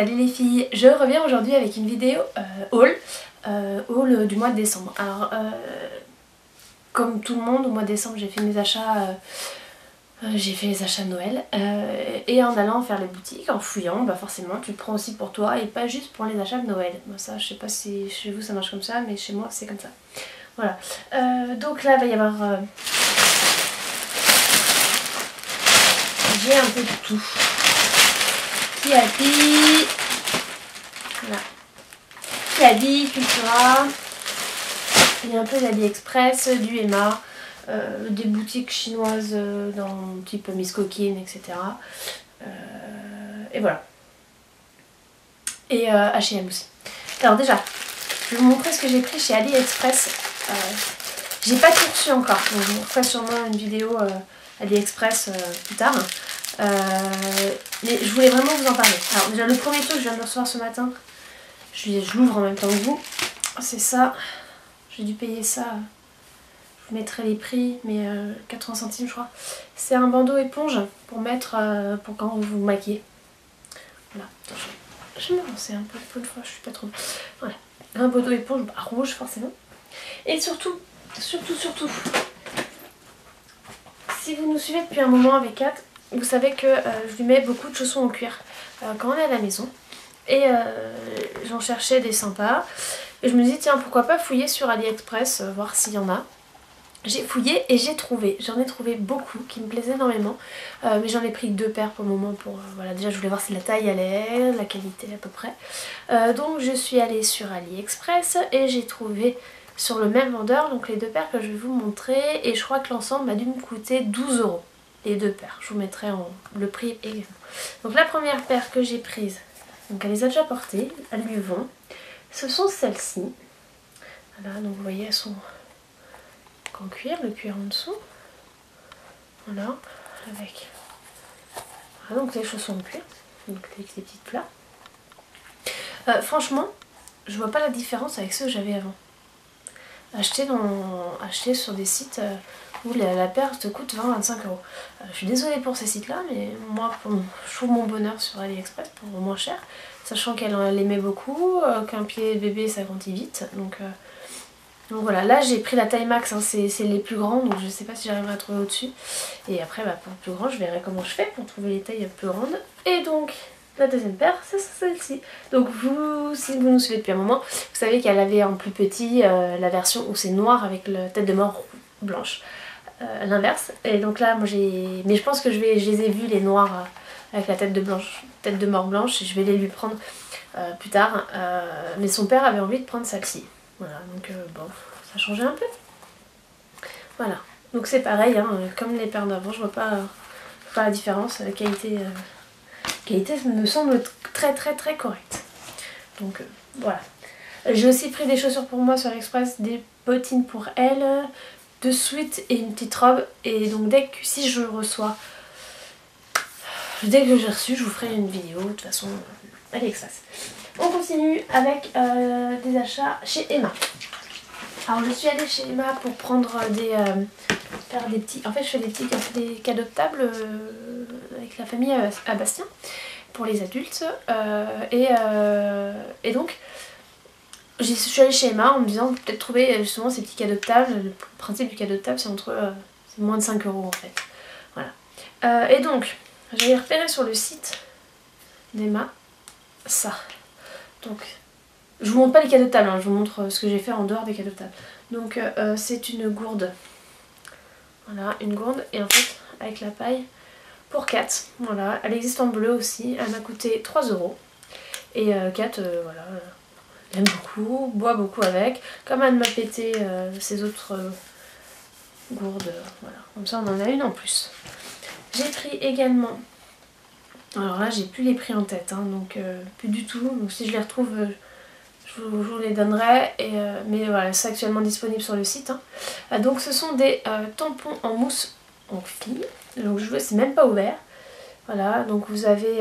Salut les filles, je reviens aujourd'hui avec une vidéo haul du mois de décembre. Alors comme tout le monde, au mois de décembre j'ai fait mes achats, j'ai fait les achats de Noël et en allant faire les boutiques, en fouillant, bah forcément tu le prends aussi pour toi et pas juste pour les achats de Noël. Moi ça, je sais pas si chez vous ça marche comme ça, mais chez moi c'est comme ça. Voilà, donc là il va y avoir... j'ai un peu de tout. Qui a dit... Voilà. Qui a dit Cultura. Il y a un peu d'AliExpress, du Emma, des boutiques chinoises dans type Miss Coquine, etc. Et voilà. Et H&M aussi. Alors déjà, je vais vous montrer ce que j'ai pris chez AliExpress. J'ai pas tout reçu encore, donc je vous ferai sûrement une vidéo AliExpress plus tard. Mais je voulais vraiment vous en parler. Alors déjà le premier truc que je viens de recevoir ce matin, je l'ouvre en même temps que vous, c'est ça. J'ai dû payer ça, je vous mettrai les prix, mais 80 centimes je crois. C'est un bandeau éponge pour mettre pour quand vous vous maquillez. Voilà, je vais me lancer un peu pour une fois, je suis pas trop... Voilà, un bandeau éponge rouge forcément. Et surtout, si vous nous suivez depuis un moment avec Kat, vous savez que je lui mets beaucoup de chaussons en cuir quand on est à la maison. Et j'en cherchais des sympas. Et je me dis tiens pourquoi pas fouiller sur AliExpress, voir s'il y en a. J'ai fouillé et j'ai trouvé. J'en ai trouvé beaucoup qui me plaisaient énormément. Mais j'en ai pris que 2 paires pour le moment. Voilà, déjà je voulais voir si la taille allait, la qualité à peu près. Donc je suis allée sur AliExpress et j'ai trouvé sur le même vendeur donc les 2 paires que je vais vous montrer. Et je crois que l'ensemble a dû me coûter 12 €. Les 2 paires, je vous mettrai le prix également. Donc la première paire que j'ai prise, donc elle les a déjà portées, elles lui vont. Ce sont celles-ci. Voilà, donc vous voyez elles sont en cuir, le cuir en dessous. Voilà, avec voilà, donc les chaussons en cuir, donc avec des petites plats. Franchement, je vois pas la différence avec ceux que j'avais avant. Acheter sur des sites où la paire te coûte 20-25 €. Je suis désolée pour ces sites là, mais moi je trouve mon bonheur sur AliExpress pour moins cher, sachant qu'elle aimait beaucoup, qu'un pied bébé ça grandit vite, donc voilà. Là j'ai pris la taille max, hein, c'est les plus grands, donc je sais pas si j'arriverai à trouver au-dessus, et après bah, pour le plus grand je verrai comment je fais pour trouver les tailles plus grandes. Et donc la deuxième paire, c'est celle-ci. Donc vous, si vous nous suivez depuis un moment, vous savez qu'elle avait en plus petit la version où c'est noir avec la tête de mort blanche, l'inverse. Et donc là, moi j'ai... Mais je pense que je les ai vus les noirs avec la tête de mort blanche, et je vais les lui prendre plus tard. Mais son père avait envie de prendre celle-ci. Voilà, donc bon, ça changeait un peu. Voilà, donc c'est pareil, hein, comme les paires d'avant, je vois pas la différence, la qualité me semble très correcte. Donc voilà. J'ai aussi pris des chaussures pour moi sur AliExpress, des bottines pour elle, 2 sweats et une petite robe. Et donc si je reçois, dès que j'ai reçu, je vous ferai une vidéo de toute façon AliExpress. On continue avec des achats chez Emma. Alors je suis allée chez Emma pour prendre faire des petits... En fait je fais des cadeaux de table avec la famille à Bastien pour les adultes. Et donc je suis allée chez Emma en me disant peut-être trouver justement ces petits cadeaux de table. Le principe du cadeau de table c'est c'est moins de 5 € en fait. Voilà. Et donc j'avais repéré sur le site d'Emma ça. Donc je vous montre pas les cadeaux de table, hein, je vous montre ce que j'ai fait en dehors des cadeaux de table. Donc c'est une gourde. Voilà, une gourde, et en fait avec la paille pour Kat. Voilà, elle existe en bleu aussi, elle m'a coûté 3 €. Et Kat, voilà, elle aime beaucoup, boit beaucoup avec. Comme elle m'a pété ses autres gourdes, voilà, comme ça on en a une en plus. J'ai pris également, alors là j'ai plus les prix en tête, hein, donc plus du tout, donc si je les retrouve... je vous les donnerai, mais voilà, c'est actuellement disponible sur le site. Hein. Donc ce sont des tampons en mousse en fille. Donc je vois, c'est même pas ouvert. Voilà, donc vous avez...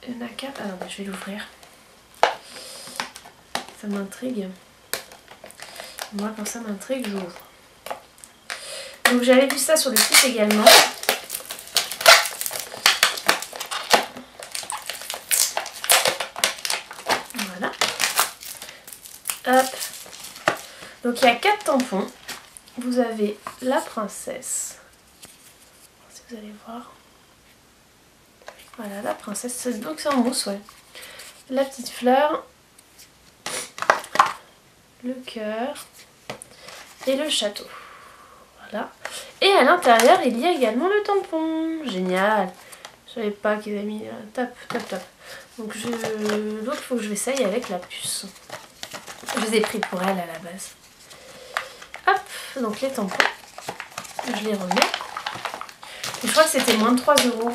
il y en a 4. Ah non, bah, je vais l'ouvrir. Ça m'intrigue. Moi quand ça m'intrigue, j'ouvre. Donc j'avais vu ça sur le site également. Hop. Donc il y a 4 tampons. Vous avez la princesse. Si vous allez voir. Voilà, la princesse. Donc c'est en mousse, ouais. La petite fleur. Le cœur. Et le château. Voilà. Et à l'intérieur, il y a également le tampon. Génial. Je savais pas qu'ils avaient mis... Top, top, top. Donc il faut que je l'essaye avec la puce. Je les ai pris pour elle à la base. Hop, donc les tampons. Je les remets. Et je crois que c'était moins de 3 €.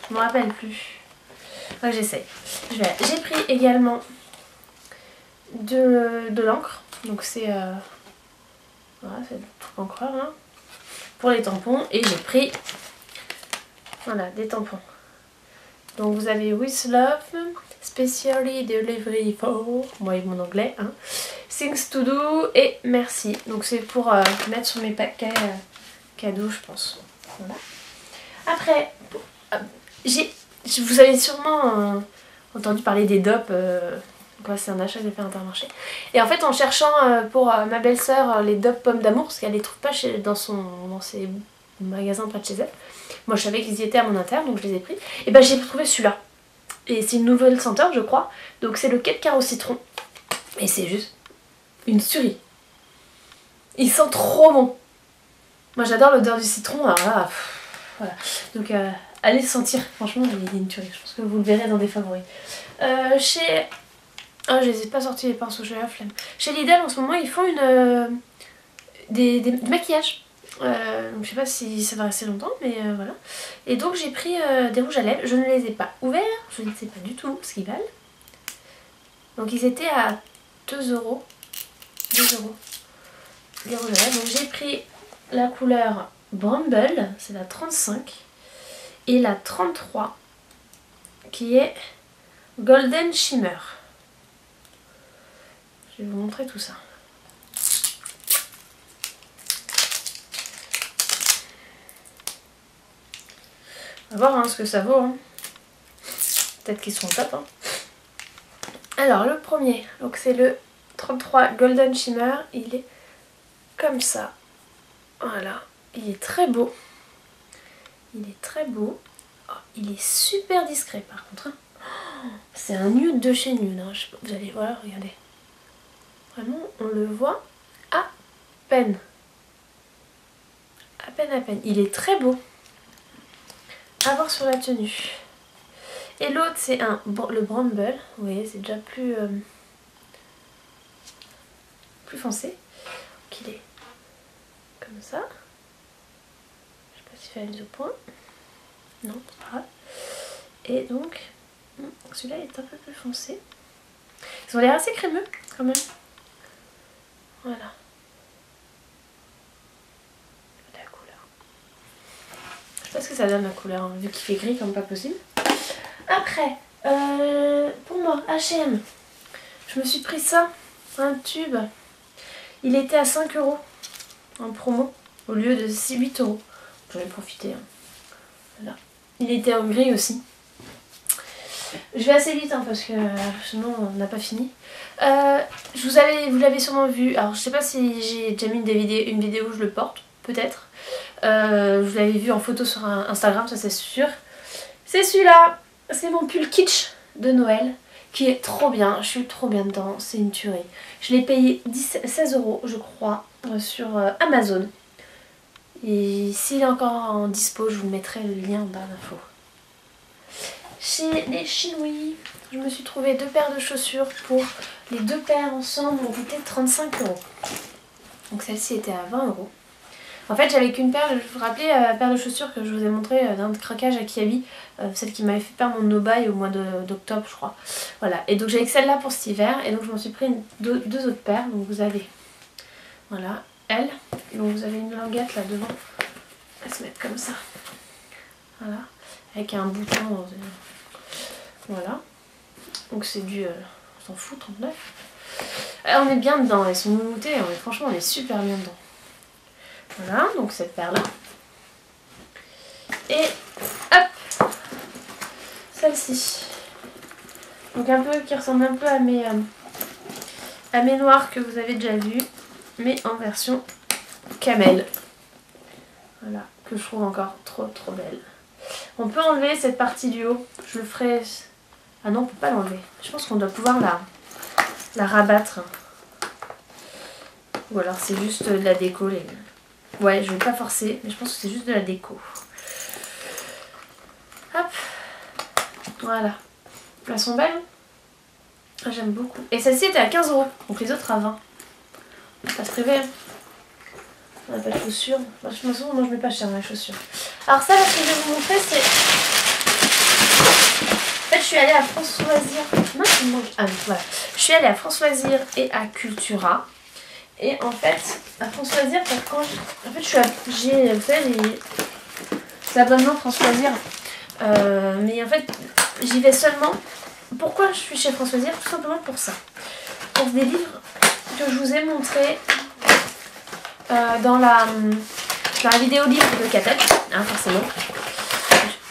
Je me rappelle plus. Ouais, j'essaye. J'ai pris également de l'encre. Donc c'est... voilà, c'est le truc encreur là. Pour les tampons. Et j'ai pris... Voilà, des tampons. Donc vous avez With Love, Specially Delivery for, moi avec mon anglais, hein, Things to Do et Merci. Donc c'est pour mettre sur mes paquets cadeaux, je pense. Voilà. Après, vous avez sûrement entendu parler des DOP. C'est un achat que j'ai fait à Intermarché. Et en fait, en cherchant pour ma belle-sœur les DOP pommes d'amour, parce qu'elle les trouve pas dans ses magasins près de chez elle. Moi je savais qu'ils y étaient à mon inter, donc je les ai pris. Et ben j'ai trouvé celui-là. Et c'est une nouvelle senteur, je crois. Donc c'est le Quai de Cœur au citron. Et c'est juste une tuerie. Il sent trop bon. Moi j'adore l'odeur du citron. Alors là, voilà. Donc allez le sentir. Franchement, il est une tuerie. Je pense que vous le verrez dans des favoris. Chez... Ah, je les ai pas sortis les pinceaux, j'ai la flemme. Chez Lidl en ce moment, ils font des maquillages. Je sais pas si ça va rester longtemps, mais voilà. Et donc j'ai pris des rouges à lèvres. Je ne les ai pas ouverts, je ne sais pas du tout ce qu'ils valent. Donc ils étaient à 2 €. 2 € les rouges à lèvres. Donc j'ai pris la couleur Bramble, c'est la 35. Et la 33 qui est Golden Shimmer. Je vais vous montrer tout ça. On va voir hein, ce que ça vaut. Hein. Peut-être qu'ils sont top. Hein. Alors le premier, donc c'est le 33 Golden Shimmer. Il est comme ça. Voilà. Il est très beau. Il est très beau. Oh, il est super discret par contre. Hein. Oh, c'est un nude de chez Nude. Hein. Je sais pas, vous allez voir, regardez. Vraiment, on le voit à peine. À peine, à peine. Il est très beau. À voir sur la tenue. Et l'autre c'est le Bramble. Vous voyez c'est déjà plus foncé. Donc il est comme ça. Je sais pas s'il fait la mise au point. Non, c'est pas grave. Et donc celui-là est un peu plus foncé. Ils ont l'air assez crémeux quand même. Voilà. La couleur. Je sais pas ce que ça donne la couleur, hein, vu qu'il fait gris comme pas possible. Après, pour moi, H&M, je me suis pris ça, un tube. Il était à 5 € en promo, au lieu de 8 €. J'en ai profité. Hein. Voilà. Il était en gris aussi. Je vais assez vite hein, parce que sinon on n'a pas fini. Vous l'avez sûrement vu. Alors je sais pas si j'ai déjà mis une vidéo où je le porte, peut-être. Vous l'avez vu en photo sur Instagram, ça c'est sûr. C'est celui-là. C'est mon pull kitsch de Noël qui est trop bien, je suis trop bien dedans, c'est une tuerie. Je l'ai payé 16 € je crois sur Amazon. Et s'il est encore en dispo, je vous mettrai le lien en barre d'infos. Chez les Chinois, je me suis trouvé 2 paires de chaussures pour les 2 paires ensemble ont coûté 35 €. Donc celle-ci était à 20 €. En fait j'avais qu'une paire, je vous rappelais la paire de chaussures que je vous ai montré d'un craquage à Kiabi, celle qui m'avait fait perdre mon no-buy au mois d'octobre je crois. Voilà, et donc j'avais que celle-là pour cet hiver et donc je m'en suis pris deux autres paires. Donc vous avez, voilà, elle, donc vous avez une languette là devant, elle se met comme ça, voilà, avec un bouton, voilà, donc c'est du, on s'en fout, 39. On est bien dedans, elles sont moutées, franchement on est super bien dedans. Voilà, donc cette paire là. Et hop, celle-ci. Donc un peu qui ressemble un peu à Amé Noir que vous avez déjà vu, mais en version camel. Voilà, que je trouve encore trop belle. On peut enlever cette partie du haut. Je le ferai... Ah non, on peut pas l'enlever. Je pense qu'on doit pouvoir la rabattre. Ou alors c'est juste de la déco. Ouais, je vais pas forcer, mais je pense que c'est juste de la déco. Hop. Voilà. Elles sont belles. Ah, j'aime beaucoup. Et celle-ci était à 15 €, donc les autres à 20. Pas se rêver. On n'a pas de chaussures. De toute façon, moi je mets pas cher dans les chaussures. Alors ça, là, ce que je vais vous montrer, c'est... En fait, je suis allée à France Loisirs. Non, je mange... Ah oui, voilà. Je suis allée à France Loisirs et à Cultura. Et en fait, à France Loisirs, quand en fait, j'ai, vous savez, les abonnements France Loisirs. Mais en fait, j'y vais seulement... Pourquoi je suis chez France Loisirs? Tout simplement pour ça. Pour des livres que je vous ai montrés dans la vidéo livre de Katel, hein, forcément.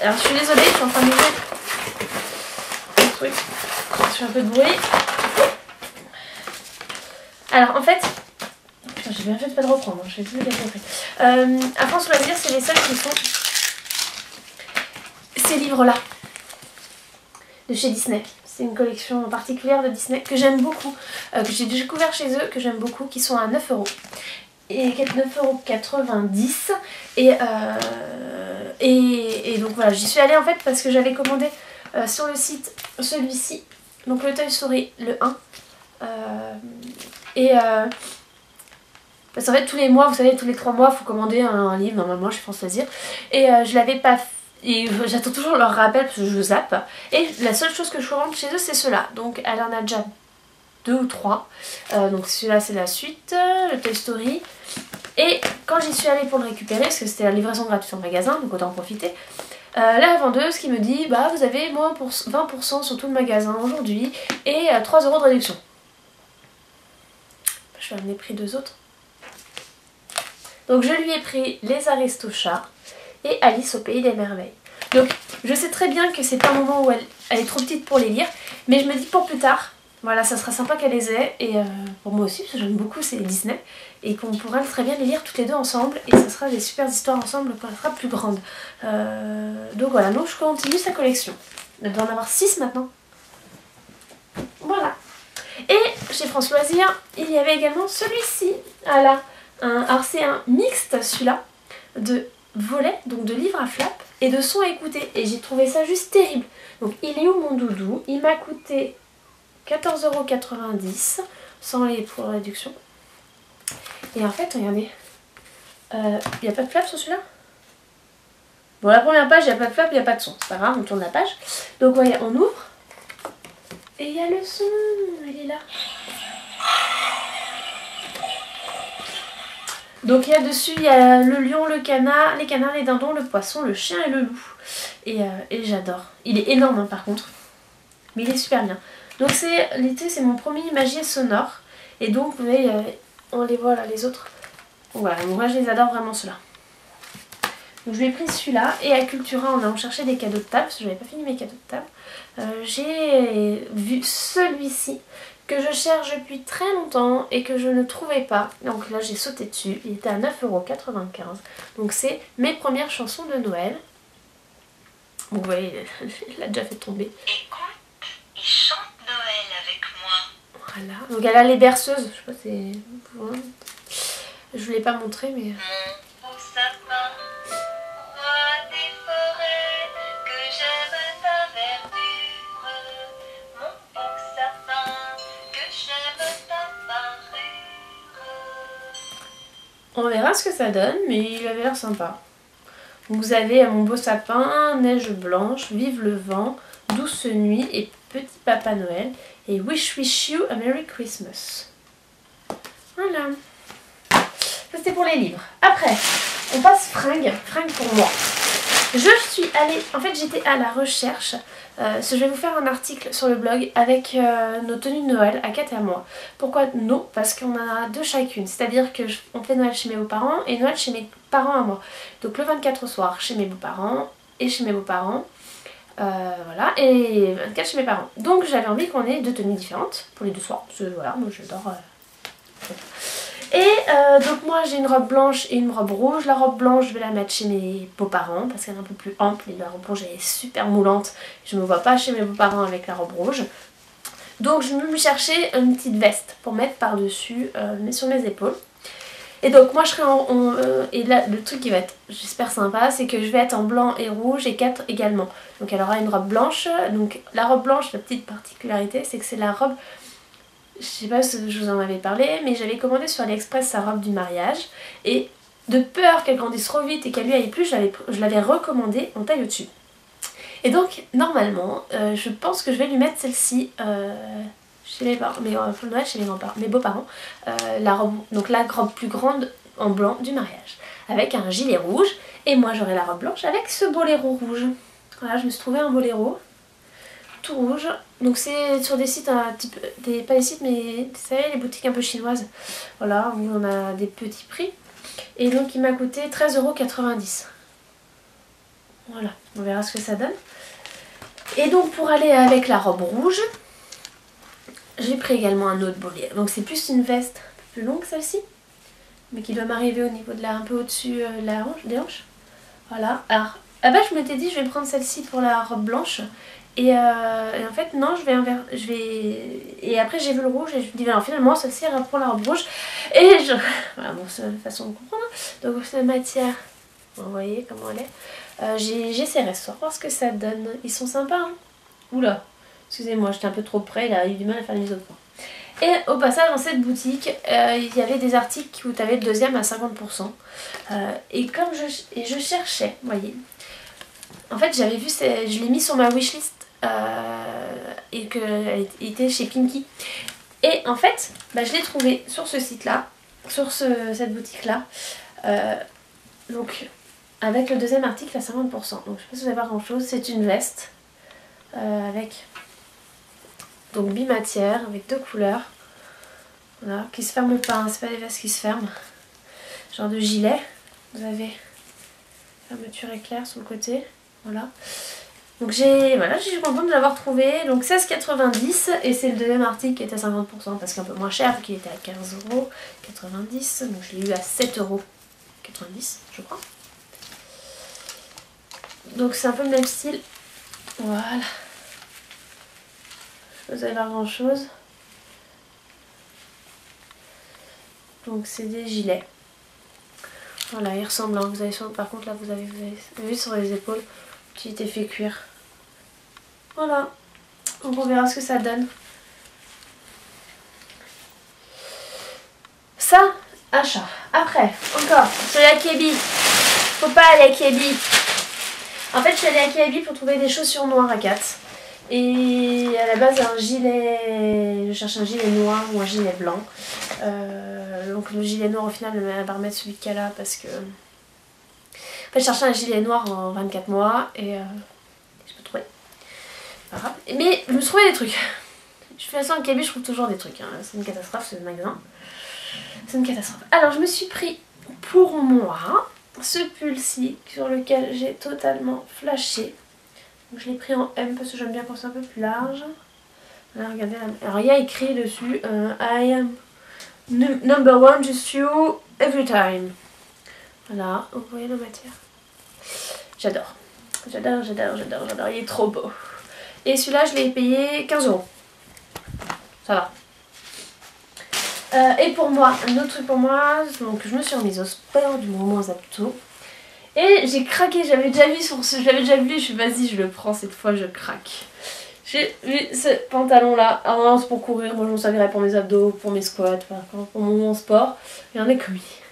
Alors je suis désolée, je suis en train de jouer un truc. Je fais un peu de bruit. Alors en fait, putain, j'ai bien fait de pas le reprendre, hein, je vais tout le casser. À France Loisirs, c'est les seuls qui font ces livres-là de chez Disney. C'est une collection particulière de Disney que j'aime beaucoup, que j'ai découvert chez eux, que j'aime beaucoup, qui sont à 9 €. Et 9,90 €. Et donc voilà, j'y suis allée en fait parce que j'avais commandé sur le site celui-ci. Donc le Toy Story, le 1. Parce qu'en fait tous les mois, vous savez, tous les 3 mois, il faut commander un livre normalement chez France Loisirs. Et je l'avais pas fait. Et j'attends toujours leur rappel parce que je zappe. Et la seule chose que je commande chez eux, c'est ceux-là. Donc elle en a déjà 2 ou 3. Donc celui-là, c'est la suite, le Toy Story. Et quand j'y suis allée pour le récupérer, parce que c'était la livraison gratuite en magasin, donc autant en profiter, la vendeuse qui me dit bah vous avez moins pour 20% sur tout le magasin aujourd'hui et 3 € de réduction. Je vais amener pris 2 autres. Donc je lui ai pris les Aristochats et Alice au Pays des Merveilles. Donc je sais très bien que c'est pas un moment où elle est trop petite pour les lire, mais je me dis pour plus tard, voilà, ça sera sympa qu'elle les ait, et pour moi aussi, parce que j'aime beaucoup ces Disney, et qu'on pourra très bien les lire toutes les deux ensemble, et ça sera des super histoires ensemble quand elle sera plus grande. Donc voilà, donc je continue sa collection. Elle doit en avoir 6 maintenant. Voilà. Et chez France Loisirs, il y avait également celui-ci. Voilà. Alors c'est un mixte, celui-là, de volets, donc de livres à flap, et de sons à écouter. Et j'ai trouvé ça juste terrible. Donc il est où mon doudou? Il m'a coûté 14,90 € sans les pour réduction. Et en fait, regardez, il n'y a pas de flap sur celui-là. Bon, la première page, il n'y a pas de flap, il n'y a pas de son. C'est pas grave, on tourne la page. Donc, voyez, on ouvre. Et il y a le son, il est là. Donc, il y a dessus, il y a le lion, le canard, les canards, les dindons, le poisson, le chien et le loup. Et j'adore. Il est énorme, hein, par contre. Mais il est super bien. Donc l'été, c'est mon premier imagier sonore. Et donc, vous voyez, on les voit là, les autres. Voilà, moi je les adore vraiment ceux-là. Donc je lui ai pris celui-là. Et à Cultura, on a cherché des cadeaux de table, parce que j'avais pas fini mes cadeaux de table. J'ai vu celui-ci, que je cherche depuis très longtemps et que je ne trouvais pas. Donc là, j'ai sauté dessus. Il était à 9,95 €. Donc c'est mes premières chansons de Noël. Bon, vous voyez, il l'a déjà fait tomber. Et chante Noël avec moi. Voilà. Donc elle a les berceuses. Je sais pas si je vous l'ai pas montré, mais... Mon beau sapin, roi des forêts, que j'aime ta verdure. Mon beau sapin, que j'aime ta parure. On verra ce que ça donne, mais il avait l'air sympa. Vous avez mon beau sapin, neige blanche, vive le vent, douce nuit et petit papa Noël. Et wish you a Merry Christmas. Voilà. Ça c'était pour les livres. Après, on passe fringues. Fringues pour moi. Je suis allée... En fait, j'étais à la recherche. Je vais vous faire un article sur le blog avec nos tenues de Noël à Kat et à moi. Pourquoi non? Parce qu'on en a 2 chacune. C'est-à-dire qu'on fait Noël chez mes beaux-parents et Noël chez mes parents à moi. Donc le 24 au soir chez mes beaux-parents et chez mes beaux-parents. Voilà, et 24 chez mes parents. Donc j'avais envie qu'on ait 2 tenues différentes pour les 2 soirs, parce que voilà, moi j'adore. Et donc moi j'ai une robe blanche et une robe rouge. La robe blanche je vais la mettre chez mes beaux-parents parce qu'elle est un peu plus ample et la robe rouge elle est super moulante. Je me vois pas chez mes beaux-parents avec la robe rouge. Donc je me cherchais une petite veste pour mettre par-dessus, sur mes épaules. Et donc moi je serai et là le truc qui va être j'espère sympa, c'est que je vais être en blanc et rouge et 4 également. Donc elle aura une robe blanche. Donc la robe blanche, la petite particularité c'est que c'est la robe, je sais pas si je vous en avais parlé, mais j'avais commandé sur AliExpress sa robe du mariage. Et de peur qu'elle grandisse trop vite et qu'elle lui aille plus, je l'avais recommandée en taille au-dessus. Et donc normalement je pense que je vais lui mettre celle-ci chez mes parents, pour le Noël chez mes beaux-parents, la robe, donc la robe plus grande en blanc du mariage, avec un gilet rouge, et moi j'aurai la robe blanche avec ce boléro rouge. Voilà, je me suis trouvé un boléro tout rouge, donc c'est sur des sites un type, pas des sites mais vous savez les boutiques un peu chinoises, voilà, où on a des petits prix, et donc il m'a coûté 13,90 €. Voilà, on verra ce que ça donne. Et donc pour aller avec la robe rouge, j'ai pris également un autre boléro. Donc c'est plus une veste un peu plus longue celle-ci, mais qui doit m'arriver au niveau de la, un peu au-dessus des hanches. Voilà. Alors à base je m'étais dit je vais prendre celle-ci pour la robe blanche. Et en fait non, et après j'ai vu le rouge et je me dis alors finalement celle-ci ira pour la robe rouge. Et je... Voilà, bon c'est une façon de comprendre. Donc cette matière, vous voyez comment elle est. J'essaierai ce soir voir ce que ça donne. Ils sont sympas hein. Oula, excusez-moi, j'étais un peu trop près, il a eu du mal à faire les autres points. Et au passage, dans cette boutique, il y avait des articles où tu avais le deuxième à 50%. Et comme je cherchais, vous voyez, en fait j'avais vu, je l'ai mis sur ma wishlist et qu'elle était chez Pinky. Et en fait, bah, je l'ai trouvé sur ce site-là, sur cette boutique-là. Donc, avec le deuxième article à 50%. Donc je sais pas si vous allez voir grand-chose, c'est une veste. Avec donc bimatière avec 2 couleurs, voilà, qui se ferme pas, hein, c'est pas des vestes qui se ferment, genre de gilet, vous avez fermeture éclair sur le côté, voilà. Donc voilà, je suis contente de l'avoir trouvé, donc 16,90 € et c'est le deuxième article qui était à 50% parce qu'un peu moins cher, qui était à 15,90 €, donc je l'ai eu à 7,90 € je crois. Donc c'est un peu le même style, voilà. Vous allez voir grand chose. Donc c'est des gilets. Voilà, ils ressemblent. Hein. Vous avez par contre là vous avez vu sur les épaules, petit effet cuir. Voilà. Donc on verra ce que ça donne. Ça, achat. Après, encore, sur l'Akebi. Faut pas aller à Akebi. En fait je suis allée à Akebi pour trouver des chaussures noires à 4. Et à la base un gilet, je cherche un gilet noir ou un gilet blanc. Donc le gilet noir au final elle va remettre celui qu'elle a parce que... En fait je cherchais un gilet noir en 24 mois et je peux trouver. Pas grave. Mais je me suis trouvé des trucs. Je fais ça en Kaby, je trouve toujours des trucs. Hein. C'est une catastrophe ce magasin. C'est une catastrophe. Alors je me suis pris pour moi ce pull-ci sur lequel j'ai totalement flashé. Donc je l'ai pris en M parce que j'aime bien quand c'est un peu plus large. Là, regardez, alors il y a écrit dessus I am number one, just you every time. Voilà, vous voyez la matière. J'adore. J'adore, j'adore, j'adore, j'adore. Il est trop beau. Et celui-là, je l'ai payé 15 €. Ça va. Et pour moi, un autre truc pour moi, donc je me suis remise au sport du moment aux abdos. Et j'ai craqué, j'avais déjà vu je l'avais déjà vu, je suis vas-y je le prends cette fois, je craque. J'ai vu ce pantalon là, alors c'est pour courir, moi je m'en servirais pour mes abdos, pour mes squats, pour mon sport. Regardez comme il est.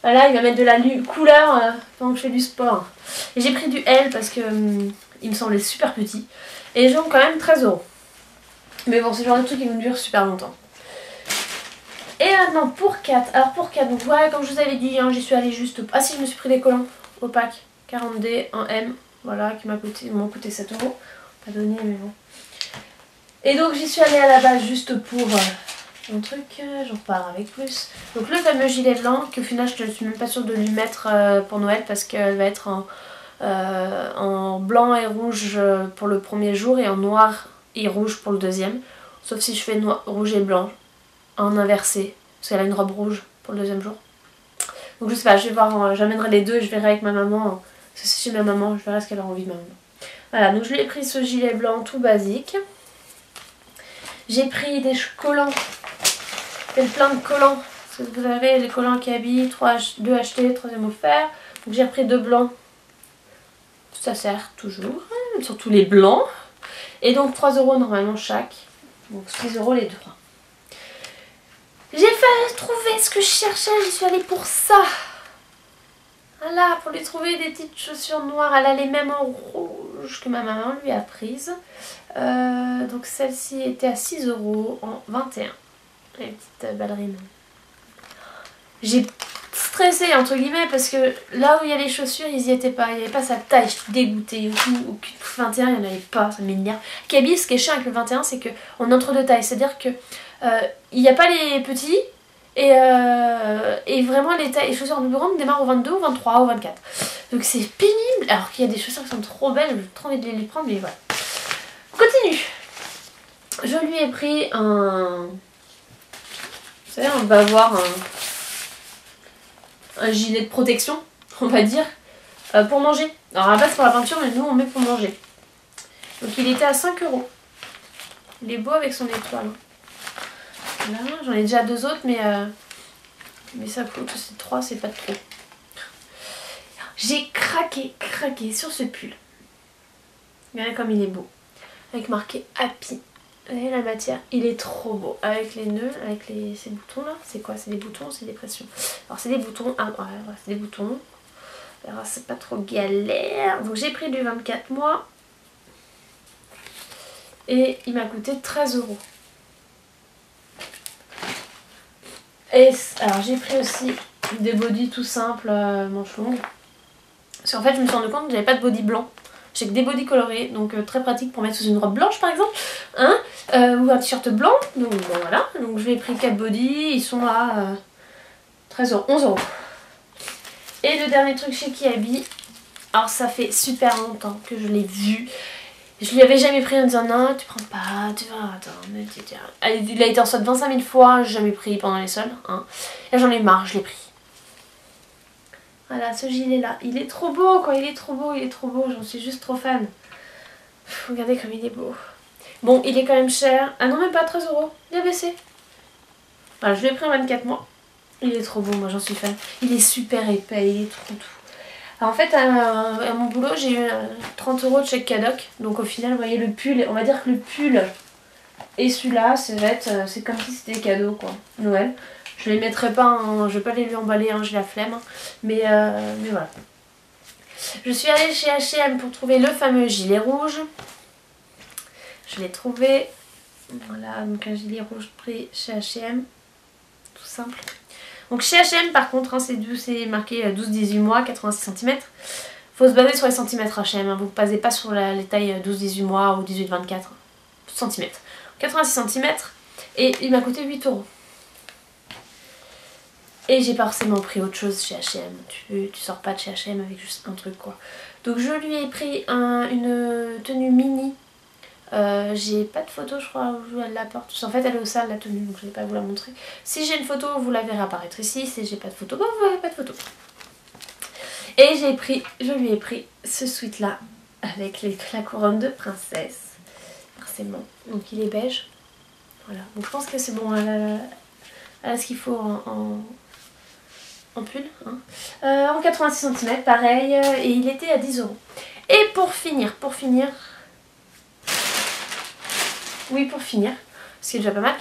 Voilà, il va mettre de la couleur pendant que je fais du sport. Et j'ai pris du L parce que il me semblait super petit. Et je vends quand même 13 €. Mais bon, c'est le genre de truc qui me dure super longtemps. Et maintenant pour 4, alors pour 4, donc voilà comme je vous avais dit, hein, j'y suis allée juste, ah si je me suis pris des collants opaques, 40D en M, voilà, qui m'ont coûté 7 €, pas donné mais bon. Et donc j'y suis allée à la base juste pour mon truc, j'en repars avec plus. Donc le fameux gilet blanc, qu'au final je ne suis même pas sûre de lui mettre pour Noël parce qu'elle va être en blanc et rouge pour le premier jour et en noir et rouge pour le deuxième. Sauf si je fais rouge et blanc en inversé, parce qu'elle a une robe rouge pour le deuxième jour. Donc je sais pas, je vais voir, j'amènerai les deux et je verrai avec ma maman. Parce que c'est chez ma maman, je verrai ce qu'elle a envie de ma maman. Voilà, donc je lui ai pris ce gilet blanc tout basique. J'ai pris des collants. Il y a plein de collants. Parce que vous avez les collants qui habillent, 2 achetés, 3e offert. Donc j'ai repris 2 blancs. Ça sert toujours, surtout les blancs. Et donc 3 € normalement chaque. Donc 6 € les 3. J'ai fait trouver ce que je cherchais, j'y suis allée pour ça. Voilà, pour lui trouver des petites chaussures noires. Elle a les mêmes en rouge que ma maman lui a prises. Donc celle-ci était à 6 € en 21. Les petites ballerines. J'ai stressé entre guillemets parce que là où il y a les chaussures, ils y étaient pas. Il n'y avait pas sa taille, je suis dégoûtée. Au 21, il n'y en avait pas, ça m'énerve. Kaby, ce qui est chiant avec le 21, c'est qu'on est entre deux tailles. C'est-à-dire que il n'y a pas les petits. Et vraiment les chaussures un peu plus grandes démarrent au 22, au 23, au 24. Donc c'est pénible. Alors qu'il y a des chaussures qui sont trop belles, j'ai trop envie de les prendre, mais voilà. On continue. Je lui ai pris un... Vous savez, on va avoir un gilet de protection, on va dire, pour manger. Alors à la base pour la peinture, mais nous on met pour manger. Donc il était à 5 €. Il est beau avec son étoile. Voilà, j'en ai déjà 2 autres, mais ça coûte, c'est 3, c'est pas trop. J'ai craqué sur ce pull. Regardez comme il est beau. Avec marqué Happy. Vous voyez la matière, il est trop beau. Avec les nœuds, avec ces boutons là. C'est quoi? C'est des boutons, c'est des pressions. Alors c'est des boutons, ah ouais, c'est des boutons. Alors c'est pas trop galère. Donc j'ai pris du 24 mois. Et il m'a coûté 13 €. Et alors j'ai pris aussi des bodys tout simples, manches longues. Parce qu'en fait je me suis rendu compte que j'avais pas de body blanc. J'ai que des bodys colorés, donc très pratique pour mettre sous une robe blanche par exemple, hein, ou un t-shirt blanc. Donc bon, voilà, donc je vais pris 4 bodys, ils sont à 13 €, 11 €. Et le dernier truc chez Kiabi, alors ça fait super longtemps que je l'ai vu. Je lui avais jamais pris en disant non, tu prends pas, tu vas, attends, il a été en solde 25 000 fois, j'ai jamais pris pendant les soldes, hein. Et j'en ai marre, je l'ai pris. Voilà, ce gilet là, il est trop beau quoi, il est trop beau, j'en suis juste trop fan. Regardez comme il est beau. Bon, il est quand même cher. Ah non, même pas 13 €, il a baissé. Voilà, je l'ai pris en 24 mois. Il est trop beau, moi j'en suis fan. Il est super épais, il est trop tout. Alors, en fait, à mon boulot, j'ai eu 30 € de chèque cadoc. Donc au final, vous voyez le pull, on va dire que le pull et celui-là, c'est comme si c'était cadeau quoi, Noël. Je les mettrai pas, hein, je vais pas les lui emballer, hein, j'ai la flemme. Hein. Mais voilà. Je suis allée chez H&M pour trouver le fameux gilet rouge. Je l'ai trouvé. Voilà, donc un gilet rouge pris chez H&M. Tout simple. Donc chez H&M par contre, hein, c'est marqué 12-18 mois, 86 cm. Faut se baser sur les centimètres H&M. Hein, vous ne basez pas sur les tailles 12-18 mois ou 18-24 cm. 86 cm. Et il m'a coûté 8 €. Et j'ai pas forcément pris autre chose chez H&M. Tu sors pas de chez H&M avec juste un truc quoi. Donc je lui ai pris une tenue mini. J'ai pas de photo je crois où elle la porte. En fait elle est au sale la tenue donc je vais pas vous la montrer. Si j'ai une photo vous la verrez apparaître ici. Si j'ai pas de photo, bon vous verrez pas de photo. Et je lui ai pris ce sweat là avec la couronne de princesse. Forcément. Donc il est beige. Voilà. Donc je pense que c'est bon. Elle a ce qu'il faut en pull. Hein. En 86 cm pareil. Et il était à 10 €. Et pour finir. Oui, pour finir, ce qui est déjà pas mal,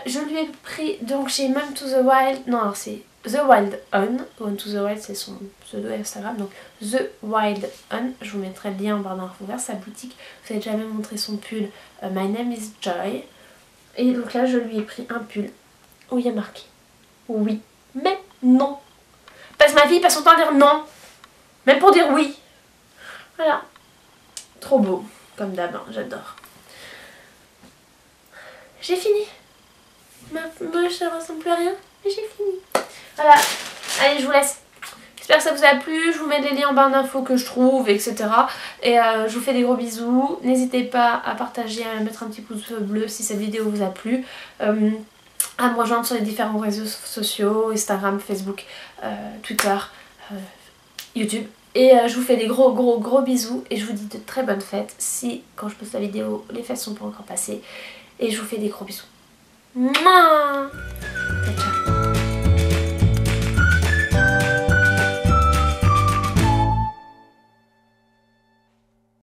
je lui ai pris donc chez Mom to the Wild, non alors c'est The Wild On, Mom to the Wild c'est son pseudo Instagram, donc The Wild On, je vous mettrai le lien en barre d'infos vers sa boutique, vous avez déjà même montré son pull My Name is Joy, et donc là je lui ai pris un pull où il y a marqué oui, mais non, passe ma vie, passe son temps à dire non, même pour dire oui, voilà, trop beau, comme d'hab, hein, j'adore. J'ai fini. Ma bouche ne ressemble plus à rien, mais j'ai fini. Voilà. Allez, je vous laisse. J'espère que ça vous a plu, je vous mets les liens en barre d'infos que je trouve, etc. Et je vous fais des gros bisous. N'hésitez pas à partager, à mettre un petit pouce bleu si cette vidéo vous a plu. À me rejoindre sur les différents réseaux sociaux, Instagram, Facebook, Twitter, YouTube. Et je vous fais des gros bisous et je vous dis de très bonnes fêtes si quand je poste la vidéo les fêtes sont pas encore passées. Et je vous fais des gros bisous. Mouah.